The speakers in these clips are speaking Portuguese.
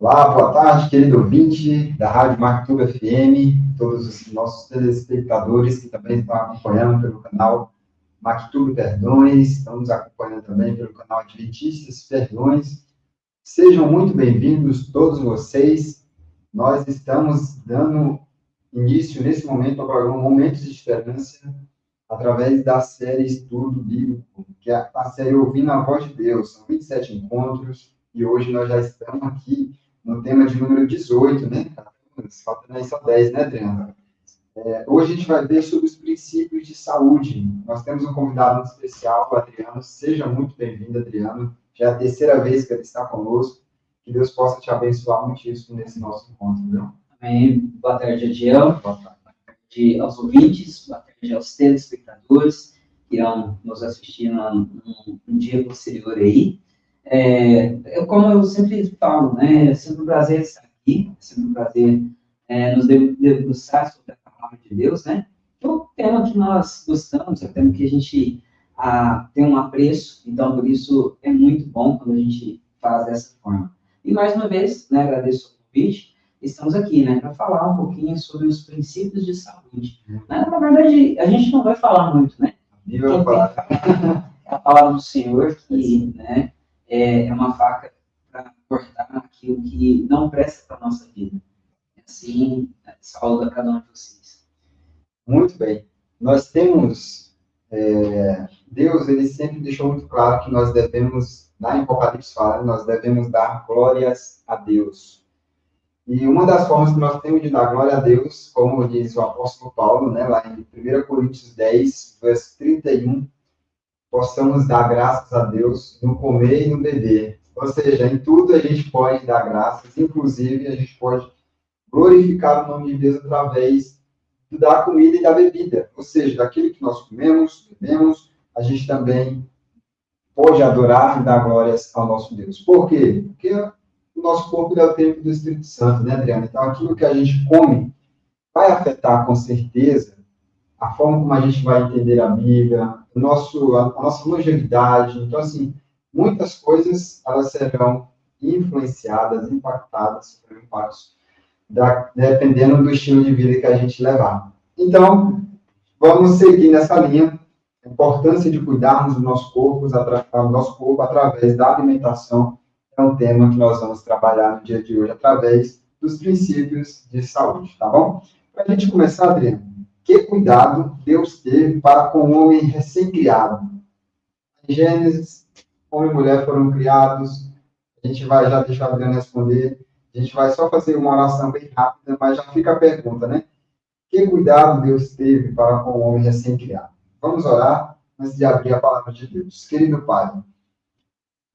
Olá, boa tarde, querido ouvinte da Rádio Mactuba FM, todos os nossos telespectadores que também estão acompanhando pelo canal Mactuba Perdões, estão nos acompanhando também pelo canal Adventistas Perdões. Sejam muito bem-vindos todos vocês. Nós estamos dando início nesse momento ao programa Momentos de Esperança, através da série Estudo Bíblico, que é a série Ouvindo a Voz de Deus. São 27 encontros e hoje nós já estamos aqui no tema de número 18, né? Faltam aí só 10, né, Adriana? Hoje a gente vai ver sobre os princípios de saúde. Nós temos um convidado muito especial, o Adriano. Seja muito bem-vindo, Adriano. Já é a terceira vez que ele está conosco. Que Deus possa te abençoar muitíssimo nesse nosso encontro, viu? Amém. Boa tarde, Adiel. Boa tarde aos ouvintes, boa tarde aos telespectadores que irão nos assistir num dia posterior aí. Como eu sempre falo, né, é sempre um prazer estar aqui, é sempre um prazer nos debruçar sobre a palavra de Deus, né? É um tema que nós gostamos, é um tema que a gente tem um apreço, então por isso é muito bom quando a gente faz dessa forma. E mais uma vez, né, agradeço o convite, estamos aqui, né, para falar um pouquinho sobre os princípios de saúde. Na verdade, a gente não vai falar muito, né? Quem tem que falar é a palavra do Senhor, que, né, é uma faca para cortar aquilo que não presta para a nossa vida. Assim, saúde a cada um de vocês. Muito bem. Nós temos... Deus, ele sempre deixou muito claro que nós devemos, lá em Apocalipse fala, nós devemos dar glórias a Deus. E uma das formas que nós temos de dar glória a Deus, como diz o apóstolo Paulo, né, lá em 1 Coríntios 10, verso 31, possamos dar graças a Deus no comer e no beber. Ou seja, em tudo a gente pode dar graças, inclusive a gente pode glorificar o nome de Deus através da comida e da bebida. Ou seja, daquilo que nós comemos, bebemos, a gente também pode adorar e dar glórias ao nosso Deus. Por quê? Porque o nosso corpo é o templo do Espírito Santo, né, Adriana? Então, aquilo que a gente come vai afetar, com certeza, a forma como a gente vai entender a Bíblia, a nossa longevidade. Então, assim, muitas coisas, elas serão influenciadas, impactadas por impactos, dependendo do estilo de vida que a gente levar. Então, vamos seguir nessa linha. A importância de cuidarmos do nosso corpo através da alimentação é um tema que nós vamos trabalhar no dia de hoje através dos princípios de saúde, tá bom? Para a gente começar, Adriano, que cuidado Deus teve para com o homem recém-criado? Em Gênesis, homem e mulher foram criados. A gente vai já deixar o Adriano responder. A gente vai só fazer uma oração bem rápida, mas já fica a pergunta, né? Que cuidado Deus teve para com o homem recém-criado? Vamos orar antes de abrir a palavra de Deus. Querido Pai,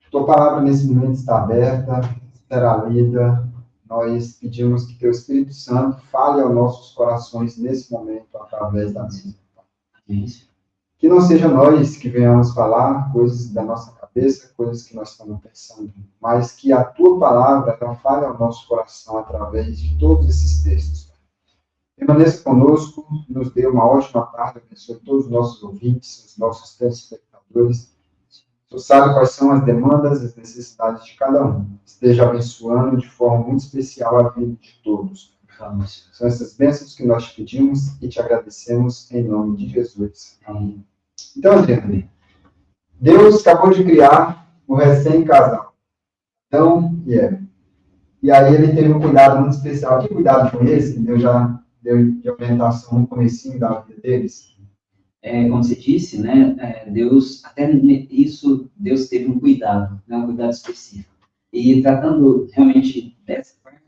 tua palavra nesse momento está aberta, será lida. Nós pedimos que teu Espírito Santo fale aos nossos corações nesse momento, através da mesma. Que não seja nós que venhamos falar coisas da nossa cabeça, coisas que nós estamos pensando, mas que a tua palavra ela fale ao nosso coração através de todos esses textos. Permaneça conosco, nos dê uma ótima tarde, abençoe todos os nossos ouvintes, os nossos telespectadores. Tu sabe quais são as demandas, as necessidades de cada um. Esteja abençoando de forma muito especial a vida de todos. São essas bênçãos que nós te pedimos e te agradecemos em nome de Jesus. Amém. Então, Adriano, Deus acabou de criar o recém-casal, Adão e Eva. E aí ele teve um cuidado muito especial. Que cuidado foi esse? Deus já deu de orientação no comecinho da vida deles? Como você disse, né, Deus, até isso, Deus teve um cuidado, né, um cuidado específico. E tratando realmente dessa parte,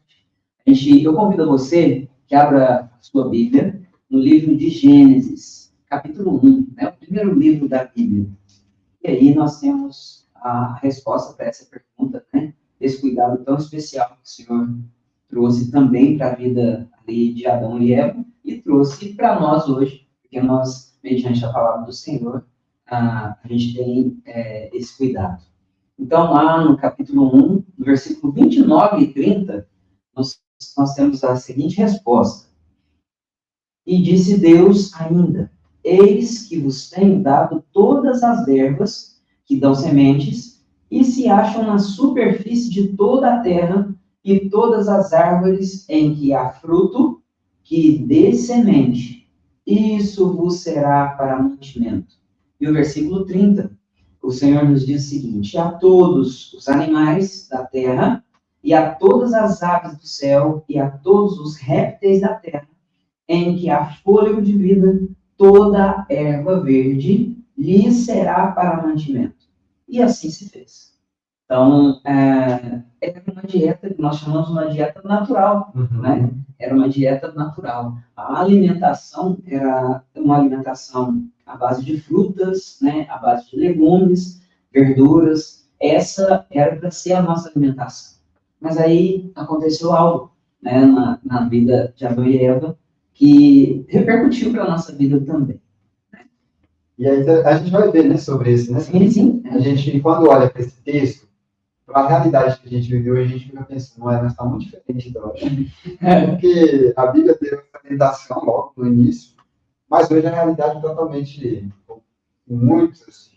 eu convido você que abra a sua Bíblia no livro de Gênesis, capítulo 1, né, o primeiro livro da Bíblia. E aí nós temos a resposta para essa pergunta, né, esse cuidado tão especial que o Senhor trouxe também para a vida ali de Adão e Eva, e trouxe para nós hoje, porque nós, mediante a palavra do Senhor, a gente tem esse cuidado. Então, lá no capítulo 1, no versículo 29 e 30, nós temos a seguinte resposta. E disse Deus ainda, eis que vos tenho dado todas as ervas que dão sementes e se acham na superfície de toda a terra, e todas as árvores em que há fruto, que dê semente, isso vos será para mantimento. E o versículo 30, o Senhor nos diz o seguinte: a todos os animais da terra, e a todas as aves do céu, e a todos os répteis da terra, em que há fôlego de vida, toda erva verde lhe será para mantimento. E assim se fez. Então, era uma dieta que nós chamamos uma dieta natural, né? Era uma dieta natural. A alimentação era uma alimentação à base de frutas, né? À base de legumes, verduras. Essa era para ser a nossa alimentação. Mas aí aconteceu algo, né? Na vida de Adão e Eva, que repercutiu para a nossa vida também. E aí a gente vai ver, né, sobre isso, né? Sim, sim. A gente, quando olha para esse texto, para a realidade que a gente viveu, a gente fica pensando, mas está muito diferente da hora. Porque a Bíblia teve essa tentação logo no início, mas hoje a realidade é totalmente, em muitos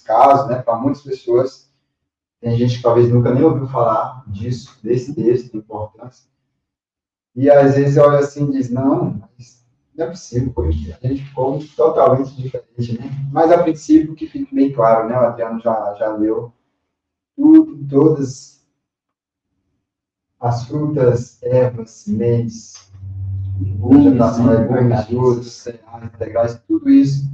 casos, né, para muitas pessoas, tem gente que talvez nunca nem ouviu falar disso, desse texto, de importância. E às vezes olha assim e diz, não, mas não é possível, hoje a gente come totalmente diferente, né? Mas a princípio que fique bem claro, né? O Adriano já leu tudo, todas as frutas, ervas, sementes, vegetação, legumes, frutos, cereais, integrais, tudo isso,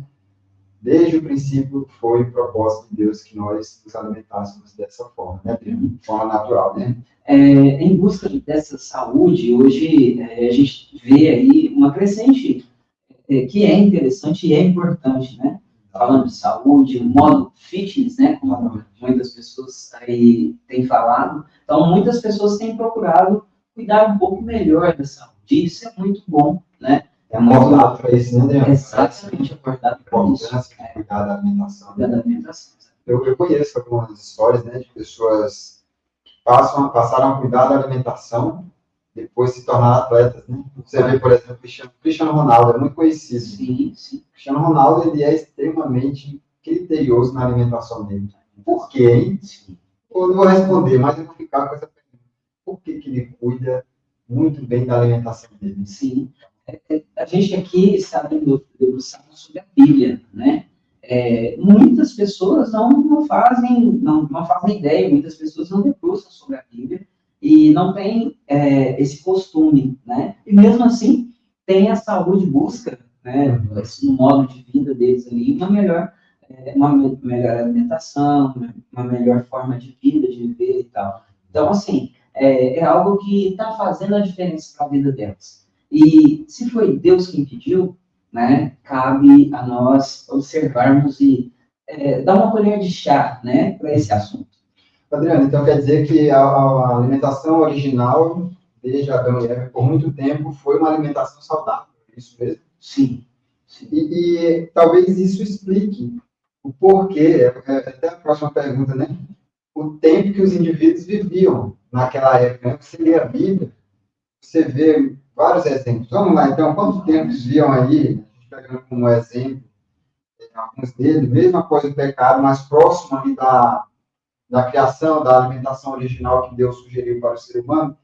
desde o princípio foi o propósito de Deus que nós nos alimentássemos dessa forma, né? De forma natural, né? Em busca dessa saúde, hoje a gente vê aí uma crescente que é interessante e é importante, né? Falando de saúde, o modo fitness, né? Como muitas pessoas aí têm falado. Então, muitas pessoas têm procurado cuidar um pouco melhor da saúde. Isso é muito bom, né? É acordado para isso, né, Adriano? Exatamente, acordado para isso. Cuidar da alimentação. Cuidar da alimentação. Eu conheço algumas histórias, né, de pessoas que passaram a cuidar da alimentação, depois se tornaram atletas, né? Você vê, por exemplo, Cristiano Ronaldo, é muito conhecido. Sim, sim. Cristiano Ronaldo, ele é extremamente criterioso na alimentação dele. Por quê, hein? Eu não vou responder, mas eu vou ficar com essa pergunta. Por que ele cuida muito bem da alimentação dele? Sim. A gente aqui está debruçado sobre a Bíblia, né? Muitas pessoas não fazem ideia, muitas pessoas não debruçam sobre a Bíblia e não têm esse costume, né? E mesmo assim, tem a saúde, busca, né, no modo de vida deles ali, uma melhor alimentação, uma melhor forma de vida, de viver e tal. Então, assim, é algo que está fazendo a diferença para a vida delas. E se foi Deus quem pediu, né, cabe a nós observarmos e dar uma colher de chá, né, para esse assunto. Adriano, então quer dizer que a alimentação original, desde Adão e Eva, por muito tempo, foi uma alimentação saudável, é isso mesmo? Sim. E talvez isso explique o porquê, até a próxima pergunta, né? O tempo que os indivíduos viviam naquela época. Né? Você lê a Bíblia, você vê vários exemplos. Vamos lá, então, quanto tempo eles viviam aí, pegando como exemplo, alguns deles, mesmo após o pecado, mais próximo ali da criação, da alimentação original que Deus sugeriu para o ser humano,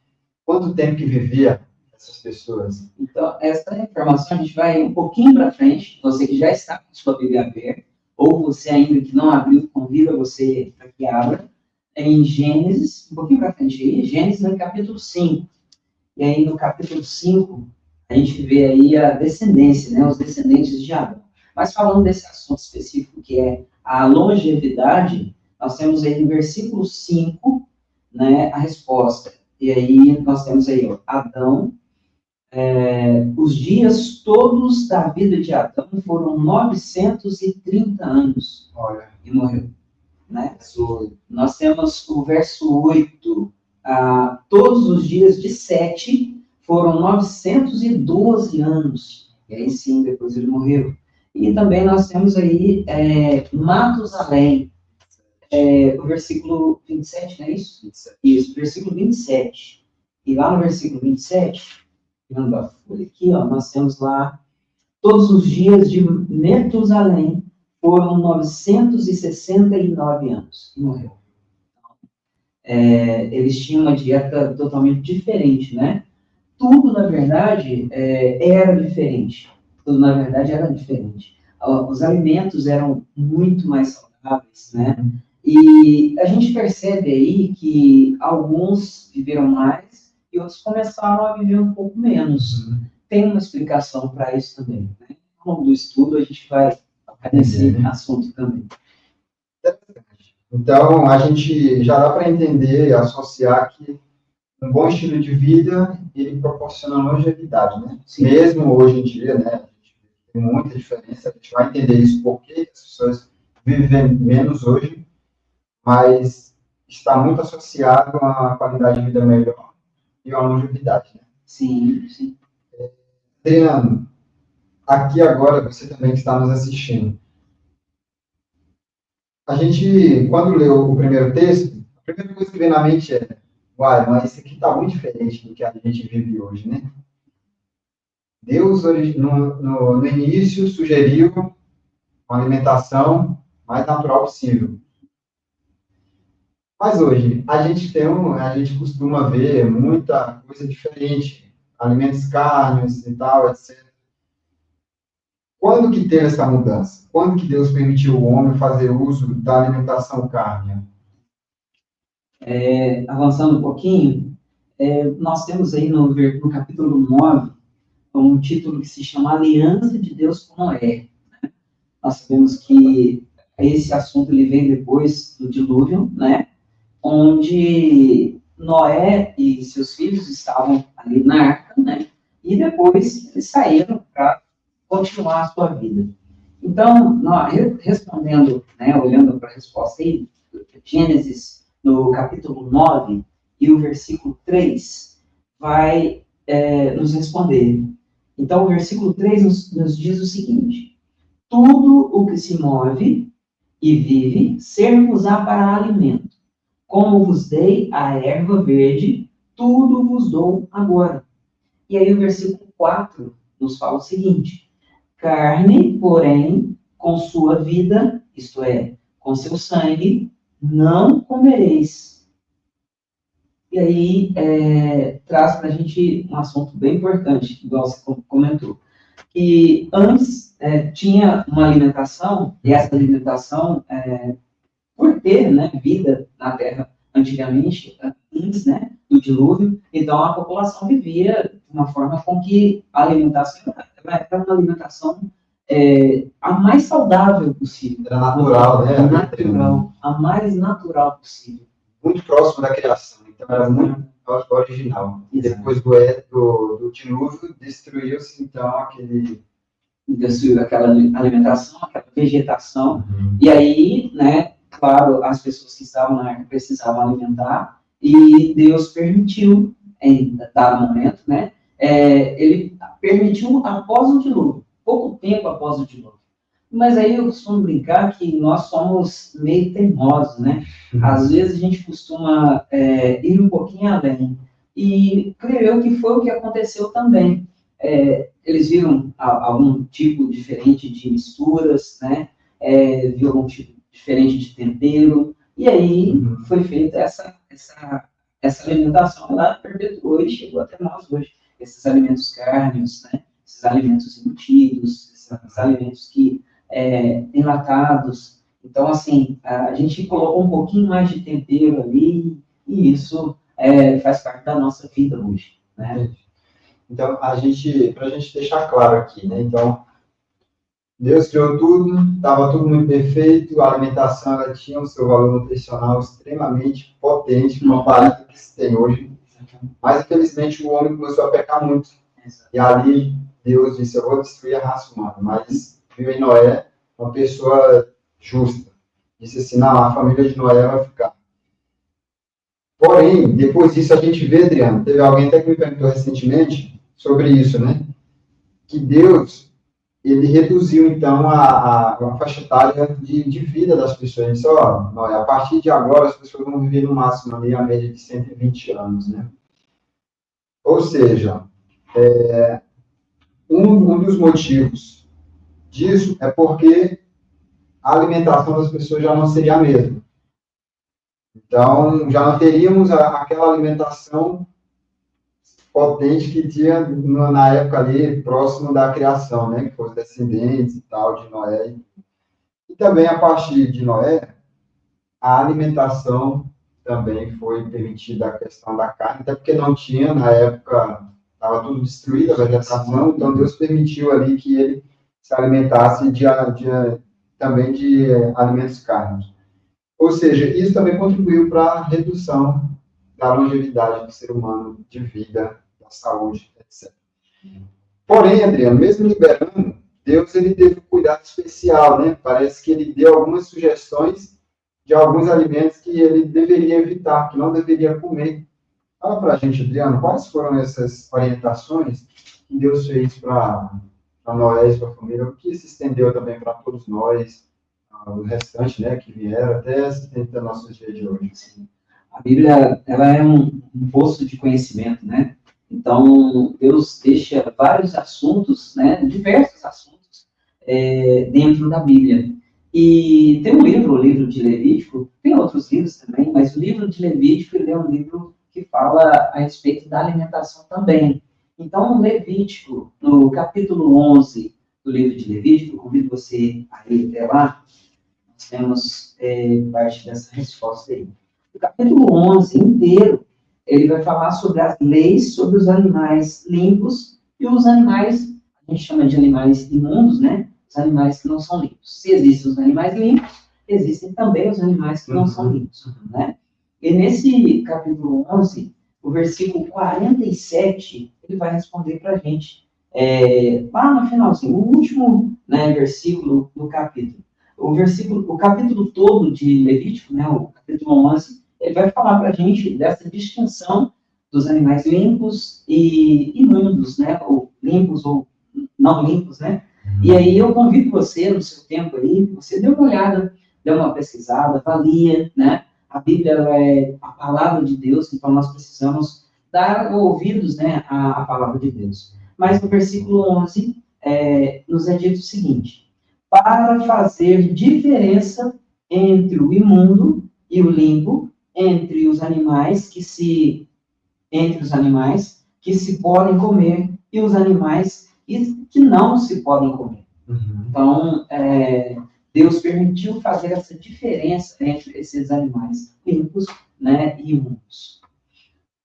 quanto tempo que vivia essas pessoas? Então, essa informação a gente vai um pouquinho para frente, você que já está com sua Bíblia aberta, ou você ainda que não abriu, convido você para que abra, em Gênesis, um pouquinho para frente aí, Gênesis no capítulo 5. E aí no capítulo 5, a gente vê aí a descendência, né, os descendentes de Adão. Mas falando desse assunto específico, que é a longevidade, nós temos aí no versículo 5, né, a resposta. E aí nós temos aí, ó, Adão, os dias todos da vida de Adão foram 930 anos. Olha. E morreu. Né? Nós temos o verso 8, todos os dias de Sete foram 912 anos. E aí sim, depois ele morreu. E também nós temos aí Matusalém, o versículo 27, não é isso? 27. Isso, versículo 27. E lá no versículo 27, tirando a folha aqui, ó, nós temos lá, todos os dias de Metusalém foram 969 anos. E morreu. eles tinham uma dieta totalmente diferente, né? Tudo, na verdade, era diferente. Tudo, na verdade, era diferente. Os alimentos eram muito mais saudáveis, né? E a gente percebe aí que alguns viveram mais e outros começaram a viver um pouco menos. Tem uma explicação para isso também, né? Ao longo do estudo, a gente vai tocar nesse assunto também. Então, a gente já dá para entender e associar que um bom estilo de vida, ele proporciona longevidade, né? Sim. Mesmo hoje em dia, né? A gente tem muita diferença, a gente vai entender isso, porque as pessoas vivem menos hoje, mas está muito associado a uma qualidade de vida melhor e a longevidade, né? Sim, sim. Adriano, aqui agora, você também que está nos assistindo, a gente, quando leu o primeiro texto, a primeira coisa que vem na mente é: uai, mas isso aqui está muito diferente do que a gente vive hoje, né? Deus, no início, sugeriu uma alimentação mais natural possível. Mas hoje, a gente costuma ver muita coisa diferente, alimentos carnes e tal, etc. Quando que teve essa mudança? Quando que Deus permitiu o homem fazer uso da alimentação carne? Avançando um pouquinho, nós temos aí no capítulo 9 um título que se chama Aliança de Deus com Noé. Nós sabemos que esse assunto ele vem depois do dilúvio, né? Onde Noé e seus filhos estavam ali na arca, né? E depois eles saíram para continuar a sua vida. Então, respondendo, né, olhando para a resposta aí, Gênesis, no capítulo 9 e o versículo 3, vai nos responder. Então, o versículo 3 nos diz o seguinte: tudo o que se move e vive, ser-vos-á para alimento. Como vos dei a erva verde, tudo vos dou agora. E aí o versículo 4 nos fala o seguinte: carne, porém, com sua vida, isto é, com seu sangue, não comereis. E aí traz para a gente um assunto bem importante, igual você comentou. Que antes tinha uma alimentação, e essa alimentação, por ter, né, vida na Terra antigamente, antes, né, do dilúvio, então a população vivia de uma forma com que a alimentação era uma alimentação a mais saudável possível. Era natural, né? Natural, a mais natural possível. Muito próximo da criação, então era muito original. E depois do dilúvio, destruiu-se, então, aquela alimentação, aquela vegetação, e aí, né, claro, as pessoas que estavam na arca precisavam alimentar, e Deus permitiu, em dado momento, né, ele permitiu após o dilúvio, pouco tempo após o dilúvio. Mas aí eu costumo brincar que nós somos meio teimosos, né? Às vezes a gente costuma ir um pouquinho além, e creio eu que foi o que aconteceu também. Eles viram algum tipo diferente de misturas, né? Viram algum tipo diferente de tempero, e aí foi feita essa alimentação, ela perpetuou e chegou até nós hoje. Esses alimentos carnes, né? Esses alimentos embutidos, esses alimentos que enlatados. Então, assim, a gente colocou um pouquinho mais de tempero ali, e isso faz parte da nossa vida hoje, né? Então, para a gente deixar claro aqui, né? Então, Deus criou tudo, estava tudo muito perfeito, a alimentação ela tinha o seu valor nutricional extremamente potente, comparado com o que se tem hoje. Mas, infelizmente, o homem começou a pecar muito. E ali, Deus disse: eu vou destruir a raça humana. Mas viu em Noé uma pessoa justa. Disse assim: não, a família de Noé vai ficar. Porém, depois disso, a gente vê, Adriano, teve alguém até que me perguntou recentemente sobre isso, né? Que Deus, ele reduziu, então, a faixa etária de vida das pessoas. Ele disse: ó, a partir de agora, as pessoas vão viver no máximo ali a média de 120 anos, né? Ou seja, um dos motivos disso é porque a alimentação das pessoas já não seria a mesma. Então, já não teríamos aquela alimentação potente que tinha na época ali, próximo da criação, né? Que foram os descendentes e tal, de Noé. E também, a partir de Noé, a alimentação também foi permitida, a questão da carne, até porque não tinha, na época, estava tudo destruído, a vegetação, então Deus permitiu ali que ele se alimentasse também de alimentos carnes. Ou seja, isso também contribuiu para a redução da longevidade do ser humano, de vida, da saúde, etc. Porém, Adriano, mesmo liberando, Deus ele teve um cuidado especial, né? Parece que ele deu algumas sugestões de alguns alimentos que ele deveria evitar, que não deveria comer. Fala para a gente, Adriano, quais foram essas orientações que Deus fez para Noé e sua família, o que se estendeu também para todos nós, o restante, né, que vieram até se estender aos nossos dias de hoje. Sim. A Bíblia, ela é um poço de conhecimento, né? Então, Deus deixa vários assuntos, né, diversos assuntos, dentro da Bíblia. E tem um livro, o livro de Levítico, tem outros livros também, mas o livro de Levítico, ele é um livro que fala a respeito da alimentação também. Então, no Levítico, no capítulo 11 do livro de Levítico, eu convido você a ir até lá, nós temos parte dessa resposta aí. O capítulo 11 inteiro, ele vai falar sobre as leis sobre os animais limpos e os animais, a gente chama de animais imundos, né? Os animais que não são limpos. Se existem os animais limpos, existem também os animais que não são limpos, né? E nesse capítulo 11, o versículo 47, ele vai responder para a gente, lá no finalzinho, o último, né, versículo do capítulo. O capítulo todo de Levítico, né, o capítulo 11, ele vai falar para a gente dessa distinção dos animais limpos e imundos, né, ou limpos ou não limpos, né? E aí eu convido você, no seu tempo aí, você dê uma olhada, dê uma pesquisada, avalia, né? A Bíblia é a palavra de Deus, então nós precisamos dar ouvidos, né, à palavra de Deus. Mas no versículo 11, nos é dito o seguinte: para fazer diferença entre o imundo e o limpo, entre os animais que se podem comer e os animais que não se podem comer. Então, Deus permitiu fazer essa diferença entre esses animais limpos, né, e imundos.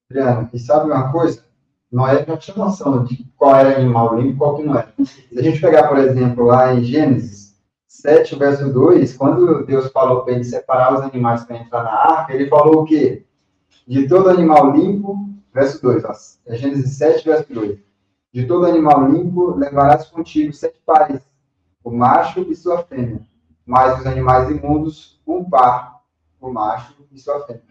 Adriano, e sabe uma coisa? Noé já tinha noção de qual era animal limpo e qual que não era. Se a gente pegar, por exemplo, lá em Gênesis 7, verso 2, quando Deus falou para ele separar os animais para entrar na arca, ele falou o quê? De todo animal limpo, verso 2, ó, é Gênesis 7, verso 2. De todo animal limpo levarás contigo 7 pares, o macho e sua fêmea, mas os animais imundos, um par, o macho e sua fêmea.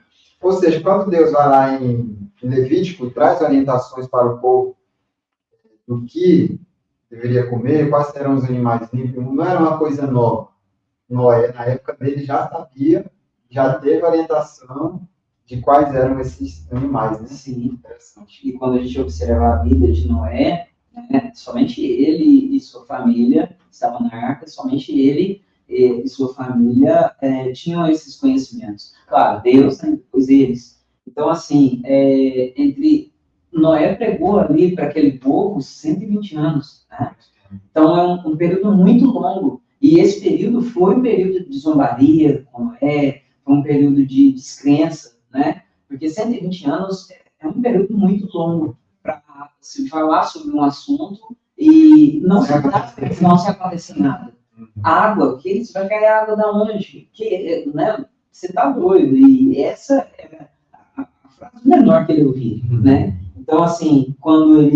Ou seja, quando Deus vai lá em Levítico e traz orientações para o povo do que deveria comer, quais serão os animais limpos, não era uma coisa nova. Noé, na época dele, já sabia, já teve orientação de quais eram esses animais, né? Sim, interessante. E quando a gente observa a vida de Noé, né, somente ele e sua família estavam na arca, somente ele e sua família tinham esses conhecimentos. Claro, Deus, né, depois eles. Então, assim, entre Noé pregou ali para aquele povo 120 anos, né? Então, é um período muito longo. E esse período foi um período de zombaria com Noé, foi um período de descrença, né? Porque 120 anos é um período muito longo para se falar sobre um assunto e não se acontecer nada. Água, que você vai cair água da onde? Né? Você está doido. E essa é a frase menor que ele ouvia, né? Então, assim, quando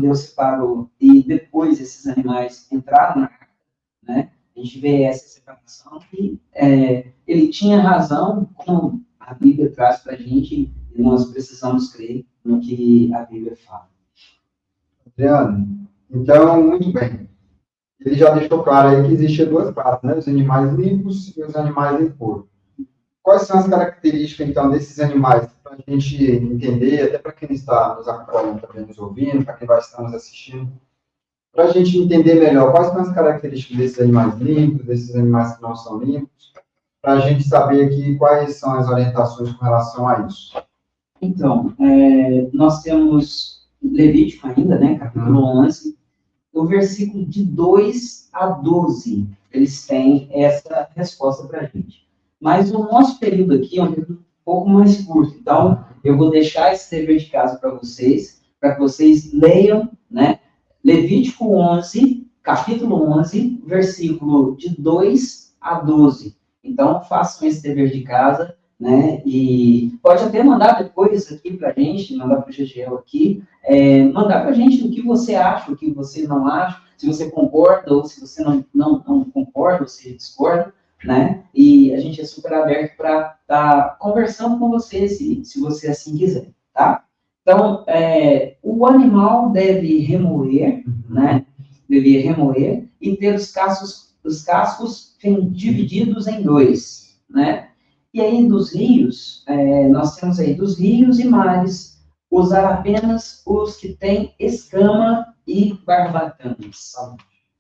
Deus separou e depois esses animais entraram na arca, né? A gente vê essa separação e ele tinha razão, como a Bíblia traz para a gente, e nós precisamos crer no que a Bíblia fala. Adriano, então, muito bem. Ele já deixou claro aí que existem duas classes, né? Os animais limpos e os animais impuros. Quais são as características, então, desses animais, para a gente entender, até para quem está nos acompanhando, também nos ouvindo, para quem vai estar nos assistindo, para a gente entender melhor quais são as características desses animais limpos, desses animais que não são limpos, para a gente saber aqui quais são as orientações com relação a isso. Então, nós temos Levítico ainda, né, capítulo 11, o versículo de 2 a 12, eles têm essa resposta para a gente. Mas o nosso período aqui é um período um pouco mais curto, então eu vou deixar esse dever de casa para que vocês leiam, né, Levítico 11, capítulo 11, versículo de 2 a 12. Então, façam esse dever de casa, né, e pode até mandar depois aqui para a gente, mandar para o GGL aqui, mandar para a gente o que você acha, o que você não acha, se você concorda ou se você não concorda, ou se discorda, né, e a gente é super aberto para estar conversando com você, se você assim quiser, tá? Então, o animal deve remoer, né, devia remoer e ter os cascos divididos em 2, né? E aí, dos rios, nós temos aí dos rios e mares, usar apenas os que têm escama e barbatanas,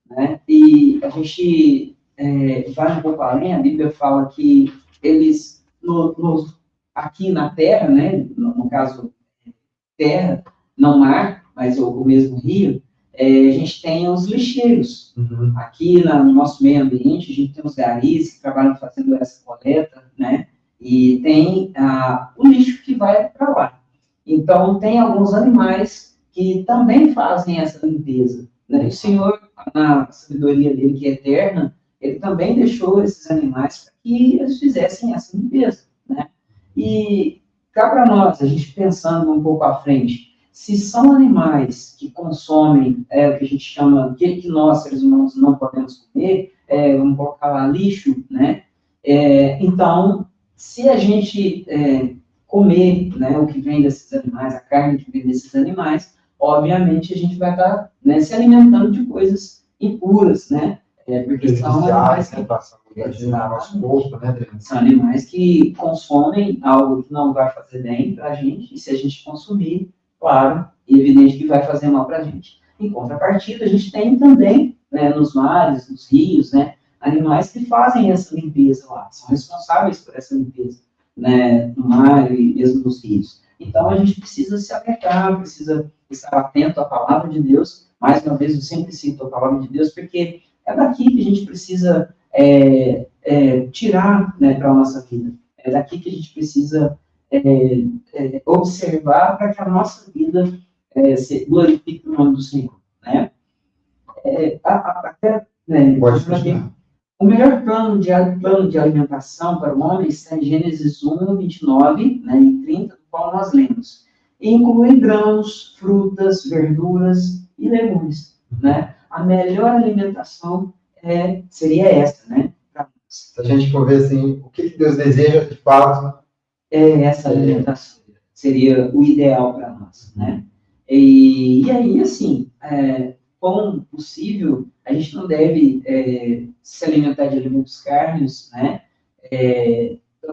né? E a gente vai um pouco além, a Bíblia fala que eles, aqui na terra, né, no caso, terra, não mar, mas o mesmo rio, a gente tem os lixeiros. Aqui no nosso meio ambiente, a gente tem os garis que trabalham fazendo essa coleta, né? E tem o lixo que vai para lá. Então, tem alguns animais que também fazem essa limpeza, né? E o Senhor, na sabedoria dele, que é eterna, ele também deixou esses animais para que eles fizessem essa limpeza, né? E cá para nós, a gente pensando um pouco à frente, se são animais que consomem o que a gente chama, que nós, seres humanos, não podemos comer, vamos colocar lá lixo, né? Então, se a gente comer, né, o que vem desses animais, a carne que vem desses animais, obviamente a gente vai estar, né, se alimentando de coisas impuras, né? Porque são animais que nosso corpo, né, são animais que consomem algo que não vai fazer bem para a gente, e se a gente consumir, claro, é evidente que vai fazer mal para a gente. Em contrapartida, a gente tem também, né, nos mares, nos rios, né, animais que fazem essa limpeza lá, são responsáveis por essa limpeza, né, no mar e mesmo nos rios. Então, a gente precisa se alertar, precisa estar atento à palavra de Deus. Mais uma vez, eu sempre cito a palavra de Deus, porque é daqui que a gente precisa tirar, né, para a nossa vida. É daqui que a gente precisa observar para que a nossa vida se glorifique o nome do Senhor, né? O melhor plano de alimentação para o homem está em Gênesis 1, 29, né, e 30, do qual nós lemos. E inclui grãos, frutas, verduras e legumes, né? A melhor alimentação seria essa, né? Se a gente for ver assim, o que Deus deseja de fato, essa alimentação seria o ideal para nós, né? E aí, assim, como possível, a gente não deve se alimentar de alimentos carnes, né?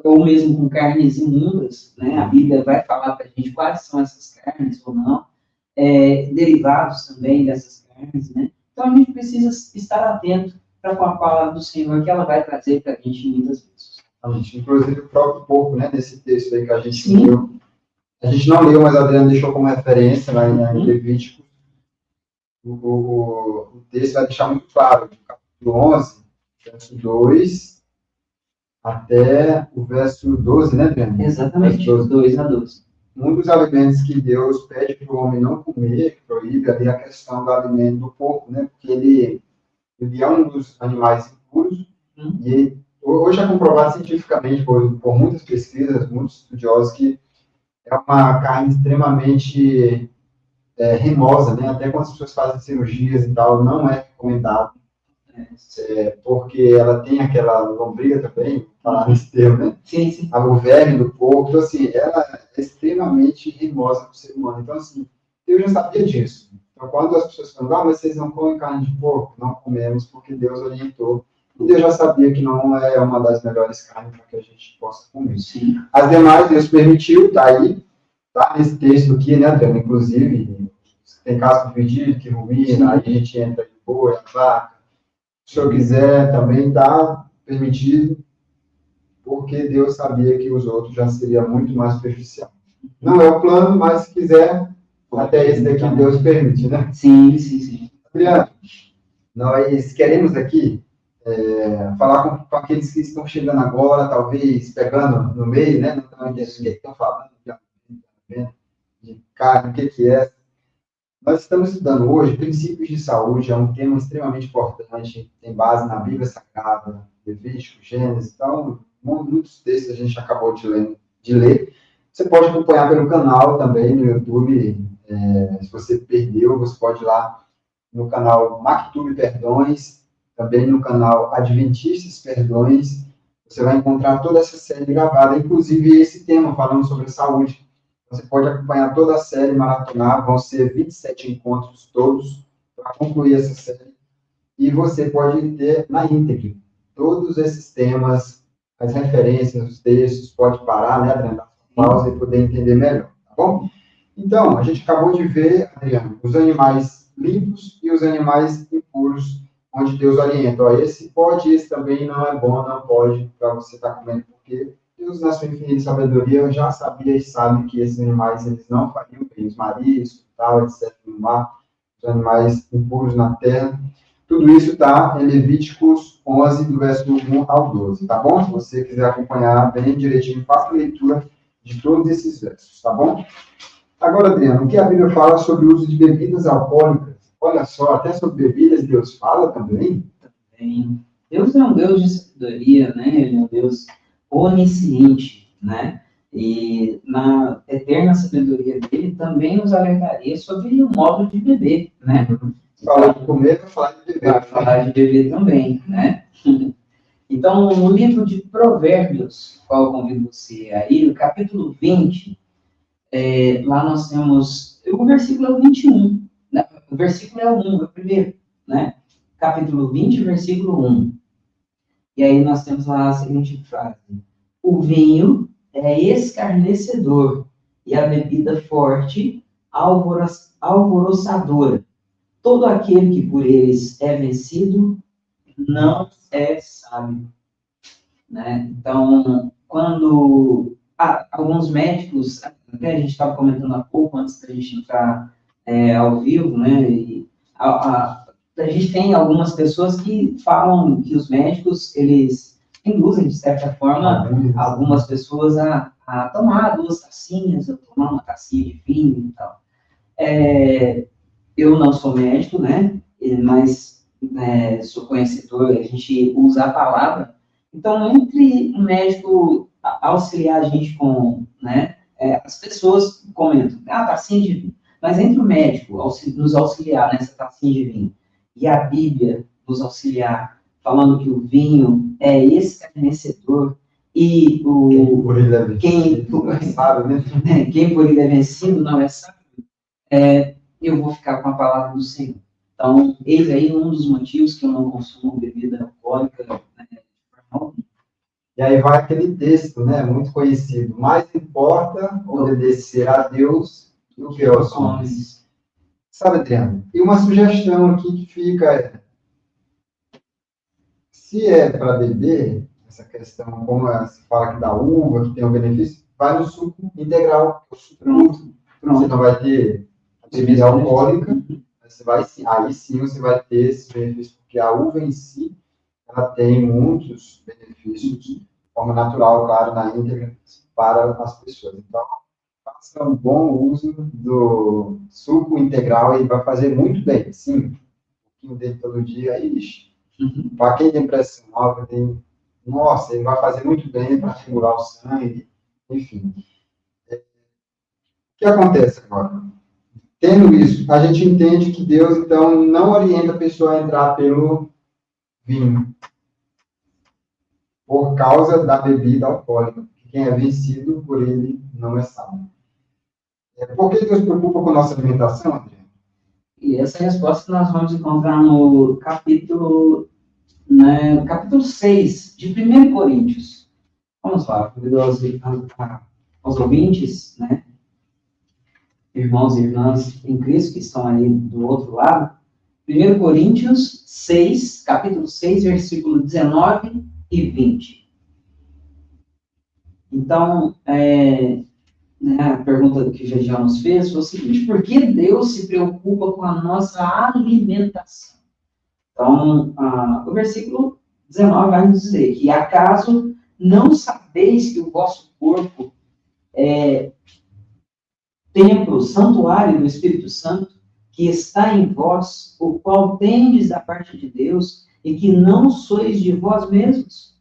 Ou mesmo com carnes imundas, né? A Bíblia vai falar para a gente quais são essas carnes ou não, derivados também dessas carnes, né? Então, a gente precisa estar atento para com a palavra do Senhor, que ela vai trazer para a gente muitas vezes. Inclusive o próprio porco, né, desse texto aí que a gente leu. A gente não leu, mas a Adriana deixou como referência lá em Levítico. O texto vai deixar muito claro, do capítulo 11, verso 2, até o verso 12, né, Adriana? Exatamente, 2 a 12. Um dos alimentos que Deus pede para o homem não comer, proíbe, ali a questão do alimento do porco, né, porque ele é um dos animais impuros, e hoje é comprovado cientificamente por muitas pesquisas, muitos estudiosos, que é uma carne extremamente remosa, né? Até quando as pessoas fazem cirurgias e tal, não é recomendado, porque ela tem aquela lombriga também, falar nesse termo, né? Sim. O verme do porco, então assim, ela é extremamente remosa para o ser humano. Então assim, eu já sabia disso. Então quando as pessoas falam, mas vocês não comem carne de porco? Não comemos porque Deus orientou. E Deus já sabia que não é uma das melhores carnes para que a gente possa comer. Sim. As demais, Deus permitiu, tá aí, tá nesse texto aqui, né, Adriana? Inclusive, tem casco dividido, que rumina, aí a gente entra de boi, vaca. Se o senhor quiser, também tá permitido. porque Deus sabia que os outros já seria muito mais prejudicial. Não é o plano, mas se quiser, até esse daqui Deus permite, né? Sim, sim, sim. Adriano, nós queremos aqui falar com aqueles que estão chegando agora, talvez pegando no meio, né? Não estão entendendo o que estão falando, de carne, o que é. Nós estamos estudando hoje princípios de saúde, é um tema extremamente importante, tem base na Bíblia Sagrada, Levítico, Gênesis, então, muitos textos a gente acabou de ler. Você pode acompanhar pelo canal também no YouTube, se você perdeu, você pode ir lá no canal MacTube Perdões, também no canal Adventistas Perdões, você vai encontrar toda essa série gravada, inclusive esse tema falando sobre saúde. Você pode acompanhar toda a série, maratonar, vão ser 27 encontros todos para concluir essa série. E você pode ter na íntegra todos esses temas, as referências, os textos, pode parar, né, Adriano, dar pausa e poder entender melhor, tá bom? Então, a gente acabou de ver, Adriano, os animais limpos e os animais impuros, onde Deus orienta. Ó, esse pode, esse também não é bom, não pode, para você estar comendo, porque Deus, na sua infinita sabedoria, já sabia e sabe que esses animais eles não fariam bem, os mariscos, tal, etc., no mar, os animais impuros na terra. Tudo isso está em Levíticos 11, do verso 1 ao 12, tá bom? Se você quiser acompanhar bem direitinho, faça a leitura de todos esses versos, tá bom? Agora, Adriano, o que a Bíblia fala sobre o uso de bebidas alcoólicas? Olha só, até sobre bebidas Deus fala também. Também. Deus é um Deus de sabedoria, né? Ele é um Deus onisciente, né? E na eterna sabedoria dele também nos alertaria sobre o modo de beber, né? Falar de comer, vai falar de beber. Vai falar de beber também, né? Então, no livro de Provérbios, qual eu convido você aí, no capítulo 20, lá nós temos, o versículo é o 21, né? O versículo é o 1, é o primeiro, né? Capítulo 20, versículo 1. E aí nós temos lá a seguinte frase: o vinho é escarnecedor e a bebida forte, alvoroçadora. Todo aquele que por eles é vencido não é sábio. Né? Então, quando alguns médicos, até a gente estava comentando há pouco, antes da gente entrar ao vivo, né? E a gente tem algumas pessoas que falam que os médicos, eles induzem, de certa forma, algumas pessoas a tomar 2 tacinhas, a tomar uma tacinha de vinho e tal. Eu não sou médico, né? Mas sou conhecedor, a gente usa a palavra. Então, entre um médico auxiliar a gente com, né? As pessoas comentam, tacinha de vinho. Mas entre o médico nos auxiliar nessa tacinha de vinho e a Bíblia nos auxiliar, falando que o vinho é escarnecedor e quem por ele é vencido não é sábio, eu vou ficar com a palavra do Senhor. Então, eis aí um dos motivos que eu não consumo bebida alcoólica. E aí vai aquele texto, né, muito conhecido: mais importa obedecer a Deus do que aos homens. Sabe, Adriano? E uma sugestão aqui que fica se é para beber, essa questão, como se fala que da uva, que tem um benefício, vai no suco integral. Pronto. Você não vai ter bebida alcoólica, aí sim você vai ter esse benefício, porque a uva em si, ela tem muitos benefícios, de forma natural, claro, na íntegra, para as pessoas. Então, faça um bom uso do suco integral e vai fazer muito bem, sim. Um pouquinho dele todo dia, para quem tem pressão alta, nossa, ele vai fazer muito bem para regular o sangue, enfim. O que acontece agora? Tendo isso, a gente entende que Deus, então, não orienta a pessoa a entrar pelo vinho, por causa da bebida alcoólica. Quem é vencido por ele não é sábio. Por que Deus se preocupa com a nossa alimentação, Adriano? E essa resposta nós vamos encontrar no capítulo 6 de 1 Coríntios. Vamos lá, aos ouvintes, né? Irmãos e irmãs em Cristo que estão aí do outro lado. 1 Coríntios 6, capítulo 6, versículo 19 e 20. Então, né, a pergunta que o Jadiel nos fez foi o seguinte: por que Deus se preocupa com a nossa alimentação? Então, o versículo 19 vai nos dizer que acaso não sabeis que o vosso corpo é templo, santuário do Espírito Santo, que está em vós, o qual tendes da parte de Deus, e que não sois de vós mesmos?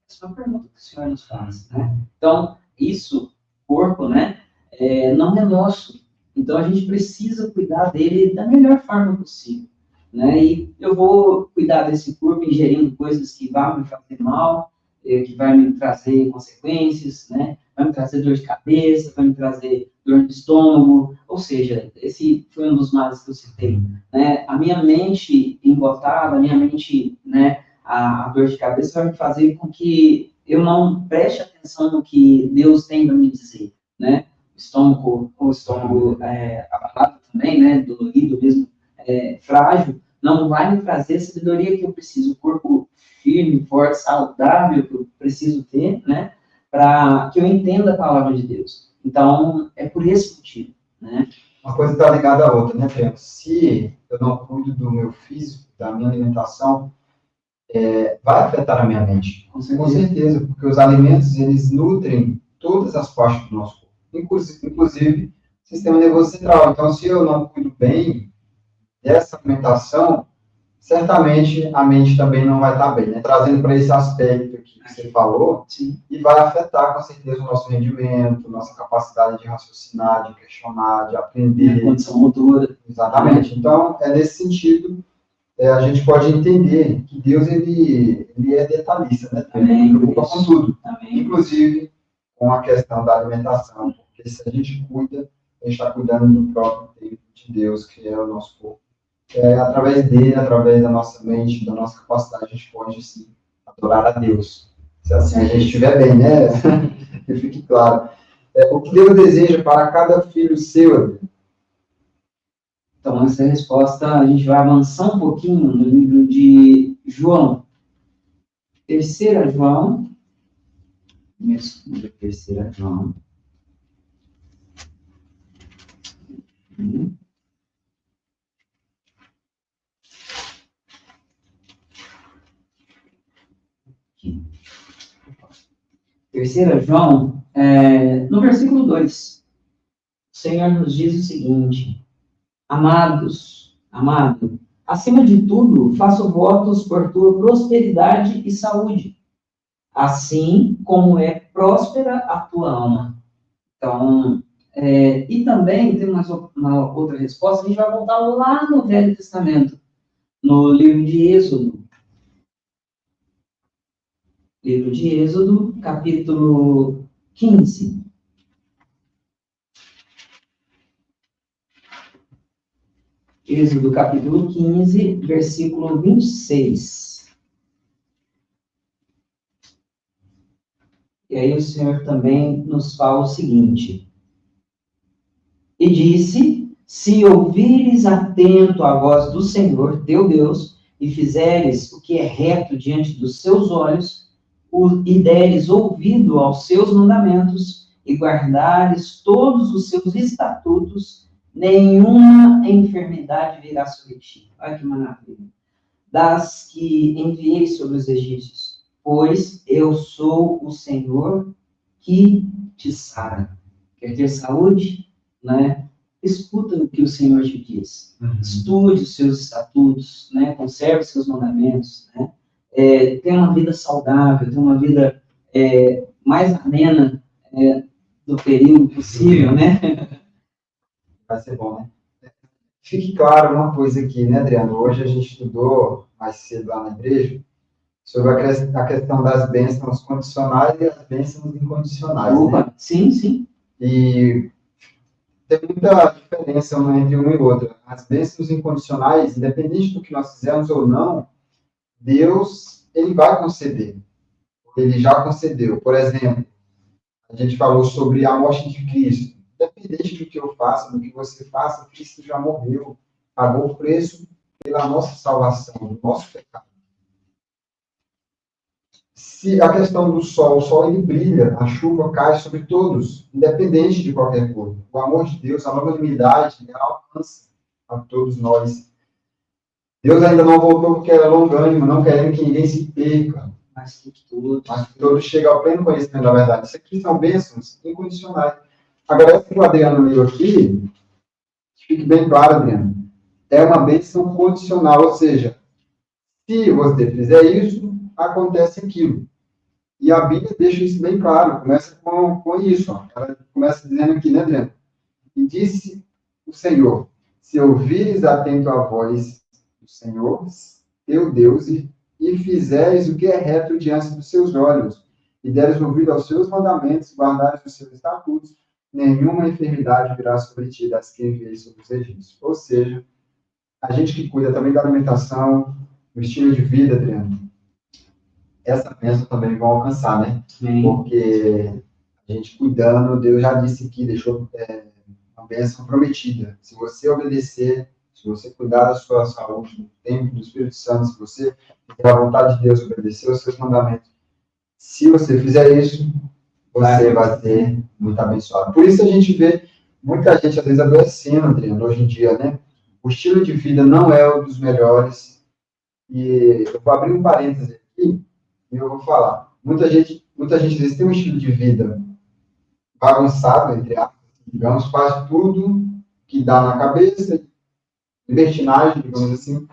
Essa é uma pergunta que o Senhor nos faz, né? Então, isso, corpo, né, não é nosso. Então, a gente precisa cuidar dele da melhor forma possível, né? E eu vou cuidar desse corpo ingerindo coisas que vão me fazer mal, que vai me trazer consequências, né? Vai me trazer dor de cabeça, vai me trazer dor de estômago, ou seja, esse foi um dos males que eu citei, né? A minha mente embotada, a minha mente, né, a dor de cabeça vai me fazer com que eu não preste atenção no que Deus tem para me dizer, né? O estômago abalado também, né, dolorido mesmo, frágil, não vai me trazer a sabedoria que eu preciso, o corpo firme, forte, saudável que eu preciso ter, né, para que eu entenda a palavra de Deus. Então, é por esse motivo, né? Uma coisa está ligada à outra, né, Pedro? Se eu não cuido do meu físico, da minha alimentação, vai afetar a minha mente. Com certeza. Com certeza, porque os alimentos, eles nutrem todas as partes do nosso corpo, inclusive o sistema nervoso central. Então, se eu não cuido bem dessa alimentação, certamente a mente também não vai estar bem, né? Trazendo para esse aspecto que você falou, sim, e vai afetar com certeza o nosso rendimento, nossa capacidade de raciocinar, de questionar, de aprender. Condição motora. Exatamente. Então, é nesse sentido, a gente pode entender que Deus ele é detalhista, né? Ele se preocupa com tudo, inclusive com a questão da alimentação, porque se a gente cuida, a gente está cuidando do próprio tempo de Deus, que é o nosso corpo. Através dele, através da nossa mente, da nossa capacidade, a gente pode, sim, adorar a Deus. Se assim a gente estiver bem, né? Que fique claro. O que Deus deseja para cada filho seu. Então, essa resposta, a gente vai avançar um pouquinho no livro de João. Terceira João. Terceira João. Terceira João, no versículo 2, o Senhor nos diz o seguinte: amados, amado, acima de tudo, faço votos por tua prosperidade e saúde, assim como é próspera a tua alma. Então, e também tem uma outra resposta, a gente vai voltar lá no Velho Testamento, no livro de Êxodo. Livro de Êxodo, capítulo 15. Êxodo, capítulo 15, versículo 26. E aí o Senhor também nos fala o seguinte: e disse: se ouvires atento a voz do Senhor, teu Deus, e fizeres o que é reto diante dos seus olhos, e deres ouvido aos seus mandamentos, e guardares todos os seus estatutos, nenhuma enfermidade virá sobre ti. Olha que maravilha. Das que enviei sobre os egípcios, pois eu sou o Senhor que te sara. Quer ter saúde? Né? Escuta o que o Senhor te diz. Estude os seus estatutos, né? Conserve os seus mandamentos, né? Tenha uma vida saudável, tenha uma vida mais amena do período possível, né? Vai ser bom, né? Fique claro uma coisa aqui, né, Adriano? Hoje a gente estudou mais cedo lá na igreja sobre a questão das bênçãos condicionais e as bênçãos incondicionais. Opa, né? Sim, sim. E tem muita diferença entre uma e outra. As bênçãos incondicionais, independente do que nós fizermos ou não, Deus, ele vai conceder. Ele já concedeu. Por exemplo, a gente falou sobre a morte de Cristo. Independente do que eu faça, do que você faça, Cristo já morreu. Pagou o preço pela nossa salvação, do nosso pecado. Se a questão do sol, o sol ele brilha, a chuva cai sobre todos, independente de qualquer coisa. O amor de Deus, a longanimidade, ela alcança a todos nós. Deus ainda não voltou porque era longânimo, não querendo que ninguém se perca, Mas que todos cheguem ao pleno conhecimento da verdade. Isso aqui são bênçãos incondicionais. Agora, essa que o Adriano leu aqui, fique bem claro, Adriano, é uma bênção condicional, ou seja, se você fizer isso, acontece aquilo. E a Bíblia deixa isso bem claro, começa com isso. Ó. Ela começa dizendo aqui, né, Adriano? E disse o Senhor, se ouvires atento à voz do Senhor, teu Deus, e fizeres o que é reto diante dos seus olhos, e deres ouvido aos seus mandamentos, guardares os seus estatutos, nenhuma enfermidade virá sobre ti das que enviei sobre os egípcios. Ou seja, a gente que cuida também da alimentação, do estilo de vida, Adriano, essa bênção também vão alcançar, né? Sim. Porque a gente cuidando, Deus já disse aqui, deixou uma bênção prometida. Se você obedecer, se você cuidar da sua saúde, do tempo do Espírito Santo, se você fizer a vontade de Deus, obedecer os seus mandamentos, se você fizer isso, você vai ser muito abençoado. Por isso a gente vê muita gente, às vezes, adoecendo, Adriano, hoje em dia, né? O estilo de vida não é um dos melhores. E eu vou abrir um parêntese aqui e eu vou falar. Muita gente, às vezes, tem um estilo de vida bagunçado, entre aspas, digamos, faz tudo que dá na cabeça, libertinagem, digamos assim.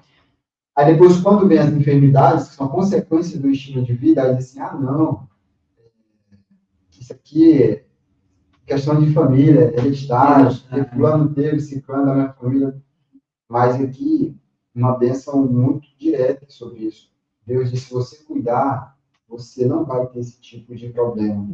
Aí depois, quando vem as enfermidades, que são consequências do estilo de vida, aí diz assim, não, isso aqui é questão de família, é hereditário, fulano teve, ciclano da minha família, mas aqui, uma bênção muito direta sobre isso. Deus disse, se você cuidar, você não vai ter esse tipo de problema.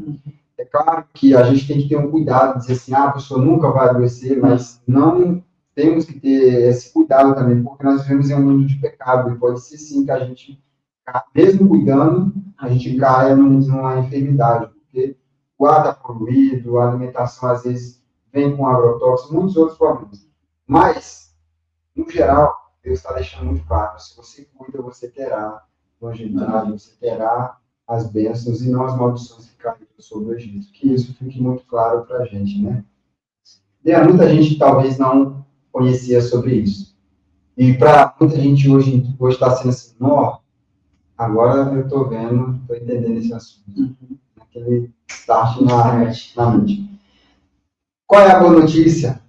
É claro que a gente tem que ter um cuidado, dizer assim, a pessoa nunca vai adoecer, mas não temos que ter esse cuidado também, porque nós vivemos em um mundo de pecado, e pode ser sim que a gente, mesmo cuidando, a gente caia numa enfermidade, porque o ar está poluído, a alimentação às vezes vem com agrotóxicos, muitos outros problemas. Mas, no geral, Deus está deixando muito claro, se você cuida, você terá longevidade, você terá as bênçãos e não as maldições que caíram sobre o Egito. Que isso fique muito claro para a gente, né? E muita gente talvez não conhecia sobre isso. E para muita gente hoje está sendo assim, agora eu estou vendo, estou entendendo esse assunto. Aquele start na mente. Qual é a boa notícia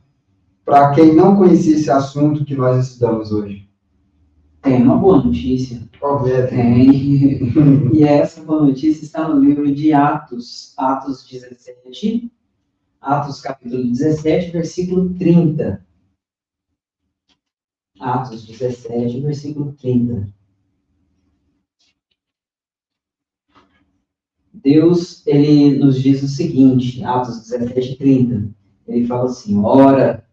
para quem não conhecia esse assunto que nós estudamos hoje? Tem uma boa notícia. Qual é? Tem. E essa boa notícia está no livro de Atos, Atos 17, Atos capítulo 17, versículo 30. Atos 17, versículo 30. Deus, ele nos diz o seguinte, Atos 17, 30. Ele fala assim, ora,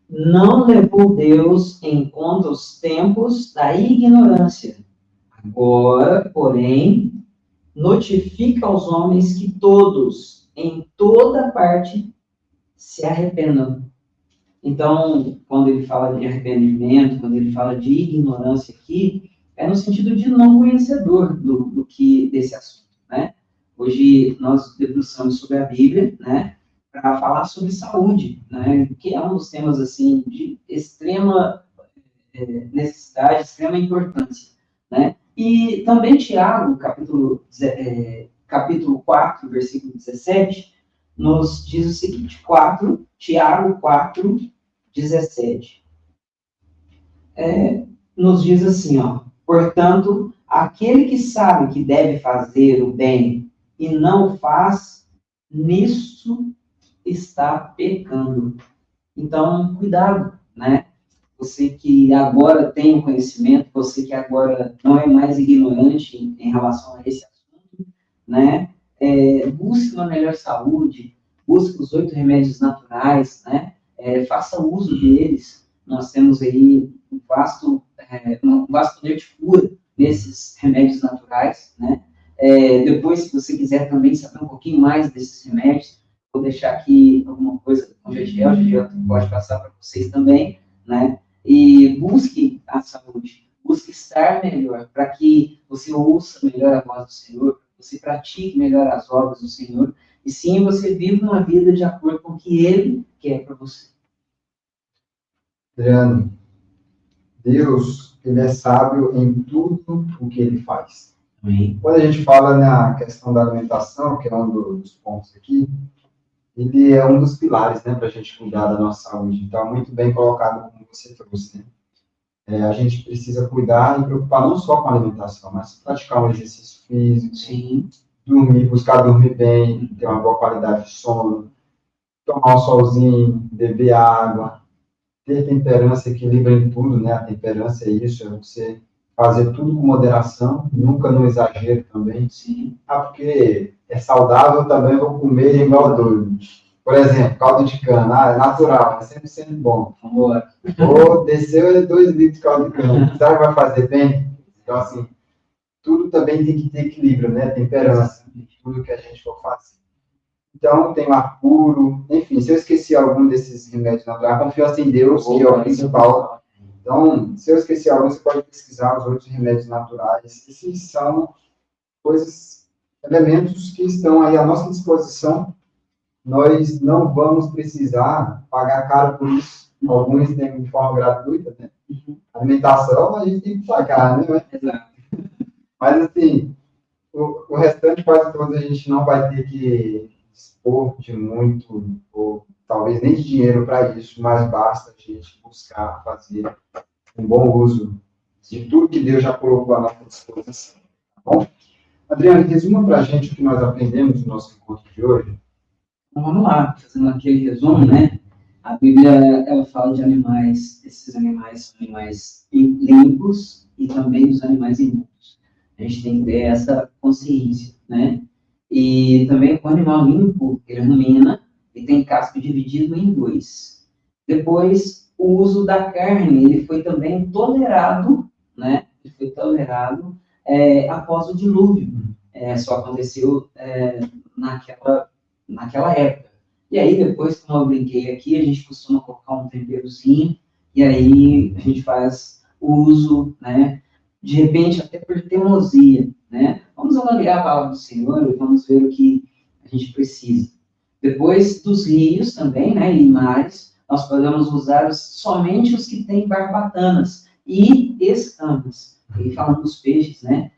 não levou Deus em conta os tempos da ignorância. Agora, porém, notifica aos homens que todos, em toda parte, se arrependam. Então, quando ele fala de arrependimento, quando ele fala de ignorância aqui, é no sentido de não conhecedor desse assunto, né? Hoje nós debruçamos sobre a Bíblia, né? Para falar sobre saúde, né? Que é um dos temas, assim, de extrema necessidade, extrema importância, né? E também Tiago, capítulo 4, versículo 17, nos diz o seguinte, Tiago 4, 17. Nos diz assim, portanto, aquele que sabe que deve fazer o bem e não o faz, nisso está pecando. Então, cuidado, né? Você que agora tem o conhecimento, você que agora não é mais ignorante em relação a esse assunto, né? Busque uma melhor saúde, busque os 8 remédios naturais, né? Faça uso deles. Nós temos aí um vasto poder de cura nesses remédios naturais, né? Depois, se você quiser também saber um pouquinho mais desses remédios, vou deixar aqui alguma coisa com o Gediel pode passar para vocês também, né? E busque a saúde, busque estar melhor, para que você ouça melhor a voz do Senhor, você pratique melhor as obras do Senhor, e sim, você vive uma vida de acordo com o que Ele quer para você. Adriano, Deus, Ele é sábio em tudo o que Ele faz. Amém. Quando a gente fala na questão da alimentação, que é um dos pontos aqui, ele é um dos pilares, né, para a gente cuidar da nossa saúde. Então, muito bem colocado como você trouxe, né? A gente precisa cuidar e preocupar não só com a alimentação, mas praticar um exercício físico, Sim. dormir, buscar dormir bem, ter uma boa qualidade de sono, tomar um solzinho, beber água, ter temperança, equilíbrio em tudo, né? A temperança é isso, é você fazer tudo com moderação, nunca no exagero também. Sim. Porque é saudável também, vou comer igual doido. Por exemplo, caldo de cana, é natural, é sempre sendo bom. Vou descer 2 litros de caldo de cana, será que vai fazer bem? Então, assim, tudo também tem que ter equilíbrio, né? Temperança, tudo que a gente for fazer. Então, tem o ar puro, enfim, se eu esqueci algum desses remédios naturais, a confiança em Deus, que é o principal. Então, se eu esqueci algum, você pode pesquisar os outros remédios naturais. Esses são coisas, elementos que estão aí à nossa disposição. Nós não vamos precisar pagar caro por isso. Alguns têm de forma gratuita, né? Alimentação a gente tem que pagar, né? Mas, assim, o restante quase todo a gente não vai ter que dispor de muito, ou talvez nem de dinheiro para isso, mas basta a gente buscar fazer um bom uso de tudo que Deus já colocou à nossa disposição. Tá bom? Adriano, resuma para a gente o que nós aprendemos no nosso encontro de hoje. Então, vamos lá, fazendo aquele resumo, né? A Bíblia, ela fala de animais, esses animais são animais limpos e também dos animais imundos. A gente tem que ter essa consciência, né? E também o animal limpo, ele rumina e tem casco dividido em 2. Depois, o uso da carne, ele foi também tolerado, né? Ele foi tolerado após o dilúvio. Só aconteceu naquela época. E aí, depois, como eu brinquei aqui, a gente costuma colocar um temperozinho, e aí a gente faz o uso, né? De repente, até por teimosia, né? Vamos avaliar a palavra do Senhor e vamos ver o que a gente precisa. Depois dos rios também, né? E mares, nós podemos usar somente os que têm barbatanas e escamas. E falando dos peixes, né?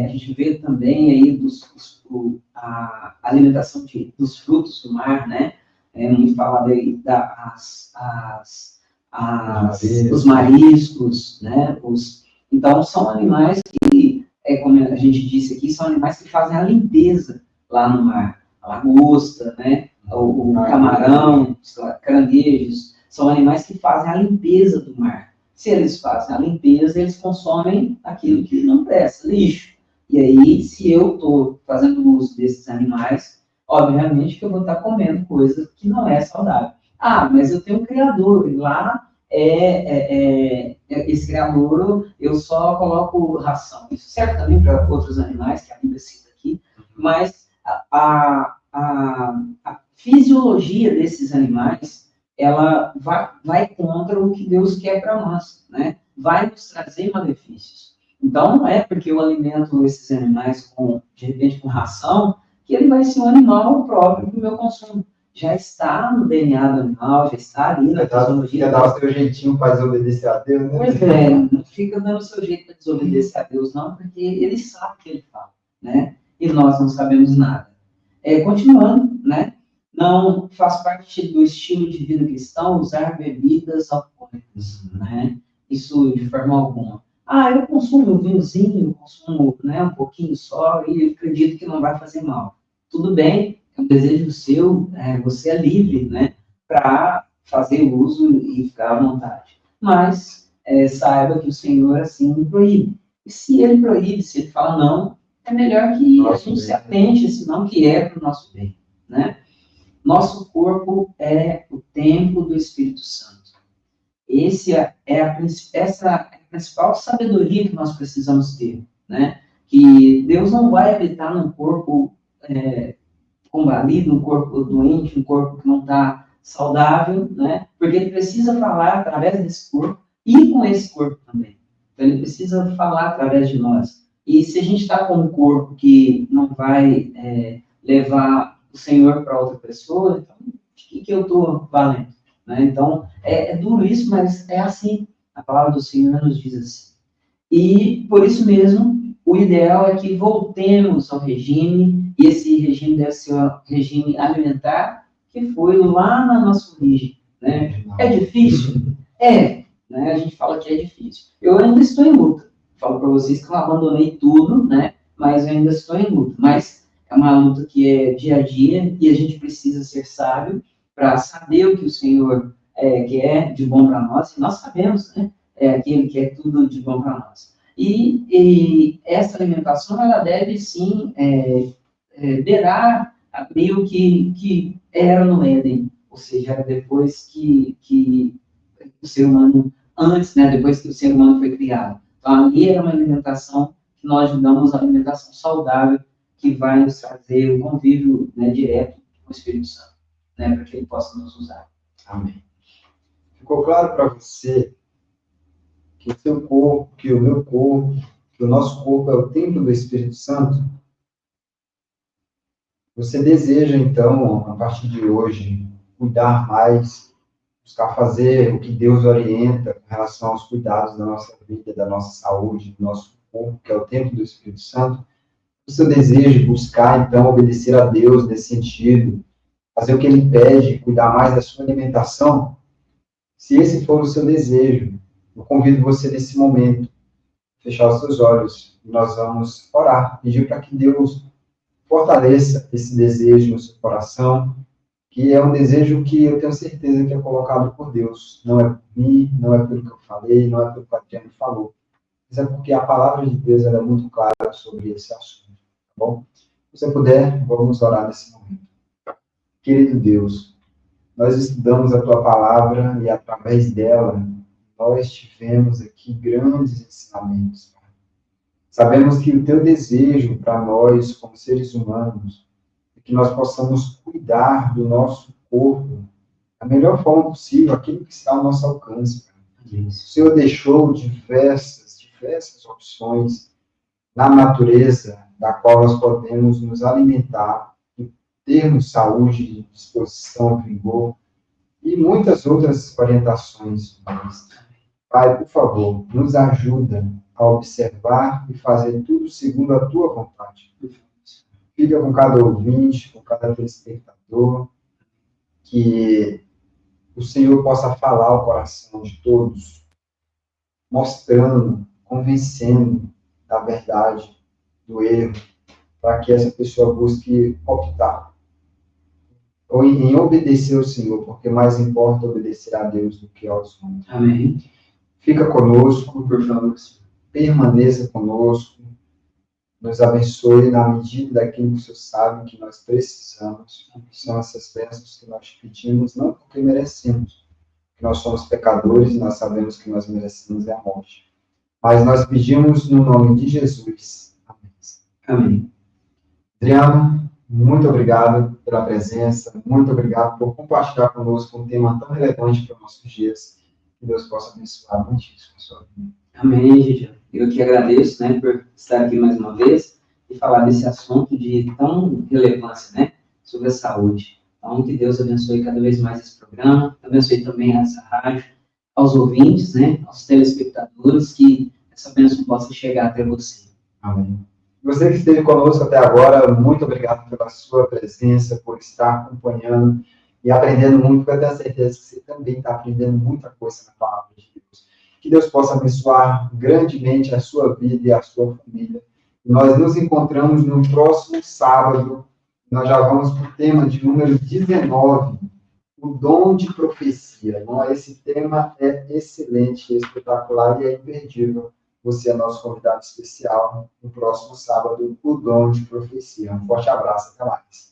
A gente vê também aí a alimentação dos frutos do mar, né? Muito falado aí os mariscos, né? Então, são animais que, como a gente disse aqui, são animais que fazem a limpeza lá no mar. A lagosta, né? O camarão, os caranguejos, são animais que fazem a limpeza do mar. Se eles fazem a limpeza, eles consomem aquilo que não presta, lixo. E aí, se eu estou fazendo uso desses animais, obviamente que eu vou estar comendo coisa que não é saudável. Ah, mas eu tenho um criador, e lá esse criador, eu só coloco ração. Isso serve também para outros animais, que a Bíblia cita aqui, mas a fisiologia desses animais, ela vai contra o que Deus quer para nós, né? Vai nos trazer malefícios. Então, não é porque eu alimento esses animais, de repente, com ração, que ele vai ser um animal próprio para o meu consumo. Já está no DNA do animal, já está ali na fisiologia. Quer dar o seu jeitinho para desobedecer a Deus, né? Pois não fica dando o seu jeito para desobedecer a Deus, não, porque ele sabe o que ele fala, né? E nós não sabemos nada. Continuando, né? Não faz parte do estilo de vida cristão usar bebidas alcoólicas, né? Isso de forma alguma. Eu consumo um vinhozinho, eu consumo, né, um pouquinho só e acredito que não vai fazer mal. Tudo bem, é um desejo seu, você é livre, né, para fazer uso e ficar à vontade. Mas saiba que o Senhor assim proíbe. E se ele proíbe, se ele fala não, é melhor que a gente se atente a esse não, que é para o nosso bem, né? Nosso corpo é o templo do Espírito Santo. Essa é a principal sabedoria que nós precisamos ter, né? Que Deus não vai habitar num corpo combalido, um corpo doente, um corpo que não está saudável, né? Porque ele precisa falar através desse corpo e com esse corpo também. Então, ele precisa falar através de nós. E se a gente está com um corpo que não vai levar o Senhor para outra pessoa, então, de que eu estou valendo? Né? Então, é duro isso, mas é assim. A palavra do Senhor nos diz assim. E, por isso mesmo, o ideal é que voltemos ao regime, e esse regime deve ser um regime alimentar, que foi lá na nossa origem. Né? É difícil? É. Né? A gente fala que é difícil. Eu ainda estou em luta. Falo para vocês que eu abandonei tudo, né? Mas eu ainda estou em luta. Mas é uma luta que é dia a dia, e a gente precisa ser sábio para saber o que o Senhor quer de bom para nós, e nós sabemos, né? É aquele que é tudo de bom para nós. E essa alimentação, ela deve, sim, beirar o que era no Éden, ou seja, depois que o ser humano, antes, né, depois que o ser humano foi criado. Então, ali era uma alimentação que nós damos, a alimentação saudável, que vai nos trazer o convívio, né, direto com o Espírito Santo, né, para que ele possa nos usar. Amém. Ficou claro para você que o seu corpo, que o meu corpo, que o nosso corpo é o templo do Espírito Santo? Você deseja, então, a partir de hoje, cuidar mais, buscar fazer o que Deus orienta com relação aos cuidados da nossa vida, da nossa saúde, do nosso corpo, que é o templo do Espírito Santo? O seu desejo buscar, então, obedecer a Deus nesse sentido, fazer o que Ele pede, cuidar mais da sua alimentação? Se esse for o seu desejo, eu convido você nesse momento fechar os seus olhos e nós vamos orar, pedir para que Deus fortaleça esse desejo no seu coração, que é um desejo que eu tenho certeza que é colocado por Deus. Não é por mim, não é pelo que eu falei, não é pelo que o Adriano falou, mas é porque a palavra de Deus é muito clara sobre esse assunto, tá bom? Se você puder, vamos orar nesse momento. Querido Deus, nós estudamos a tua palavra e através dela nós tivemos aqui grandes ensinamentos. Sabemos que o teu desejo para nós, como seres humanos, é que nós possamos cuidar do nosso corpo da melhor forma possível, aquilo que está ao nosso alcance. O Senhor deixou diversas opções na natureza, da qual nós podemos nos alimentar, e termos saúde, disposição, vigor, e muitas outras orientações. Pai, por favor, nos ajuda a observar e fazer tudo segundo a tua vontade. Fica com cada ouvinte, com cada telespectador, que o Senhor possa falar ao coração de todos, mostrando, convencendo da verdade, do erro, para que essa pessoa busque optar ou em obedecer ao Senhor, porque mais importa obedecer a Deus do que aos homens. Amém. Fica conosco, por favor, permaneça conosco, nos abençoe na medida daquilo que o Senhor sabe que nós precisamos. São essas bênçãos que nós te pedimos, não porque merecemos, porque nós somos pecadores e nós sabemos que nós merecemos a morte. Mas nós pedimos no nome de Jesus. Amém. Amém. Adriano, muito obrigado pela presença, muito obrigado por compartilhar conosco um tema tão relevante para os nossos dias. Que Deus possa abençoar muitíssimo a sua vida. Amém, gente. Eu que agradeço, né, por estar aqui mais uma vez e falar desse assunto de tão relevância, né, sobre a saúde. Então, que Deus abençoe cada vez mais esse programa, abençoe também essa rádio, aos ouvintes, né, aos telespectadores, que essa bênção possa chegar até você. Amém. Você que esteve conosco até agora, muito obrigado pela sua presença, por estar acompanhando e aprendendo muito, porque eu tenho certeza que você também está aprendendo muita coisa na palavra de Deus. Que Deus possa abençoar grandemente a sua vida e a sua família. Nós nos encontramos no próximo sábado. Nós já vamos para o tema de número 19, o dom de profecia. Esse tema é excelente, espetacular e é imperdível. Você é nosso convidado especial no próximo sábado, o dom de profecia. Um forte abraço, até mais.